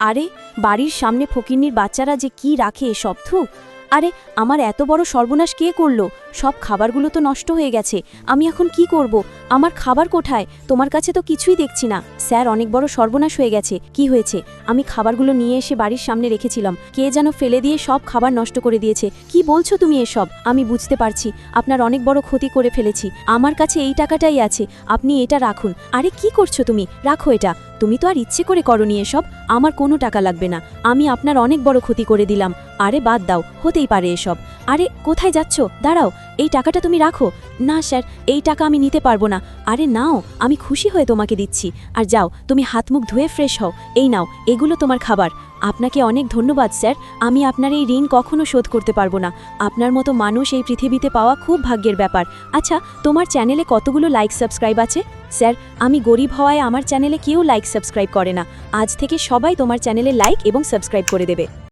আরে বাড়ির সামনে ফকিন্নির বাচ্চারা যে কি রাখে এসব থু। আরে আমার এত বড় সর্বনাশ কে করলো? সব খাবারগুলো তো নষ্ট হয়ে গেছে। আমি এখন কি করব? আমার খাবার কোথায়? তোমার কাছে তো কিছুই দেখছি না। স্যার, অনেক বড় সর্বনাশ হয়ে গেছে। কি হয়েছে? আমি খাবারগুলো নিয়ে এসে বাড়ির সামনে রেখেছিলাম, কে যেন ফেলে দিয়ে সব খাবার নষ্ট করে দিয়েছে। কি বলছো তুমি এসব? আমি বুঝতে পারছি আপনার অনেক বড় ক্ষতি করে ফেলেছি। আমার কাছে এই টাকাটাই আছে, আপনি এটা রাখুন। আরে কি করছো তুমি? রাখো এটা। তুমি তো আর ইচ্ছে করে করনি এসব। আমার কোনো টাকা লাগবে না, আমি আপনার অনেক বড় ক্ষতি করে দিলাম। আরে বাদ দাও, হতেই পারে এসব। আরে কোথায় যাচ্ছ? দাঁড়াও, এই টাকাটা তুমি রাখো। না স্যার, এই টাকা আমি নিতে পারবো না। আরে নাও, আমি খুশি হয়ে তোমাকে দিচ্ছি। আর যাও, তুমি হাত মুখ ধুয়ে ফ্রেশ হও। এই নাও, এগুলো তোমার খাবার। আপনাকে অনেক ধন্যবাদ স্যার, আমি আপনার এই ঋণ কখনো শোধ করতে পারবো না। আপনার মতো মানুষ এই পৃথিবীতে পাওয়া খুব ভাগ্যের ব্যাপার। আচ্ছা, তোমার চ্যানেলে কতগুলো লাইক সাবস্ক্রাইব আছে? স্যার, আমি গরিব হওয়ায় আমার চ্যানেলে কেউ লাইক সাবস্ক্রাইব করে না। আজ থেকে সবাই তোমার চ্যানেলে লাইক এবং সাবস্ক্রাইব করে দেবে।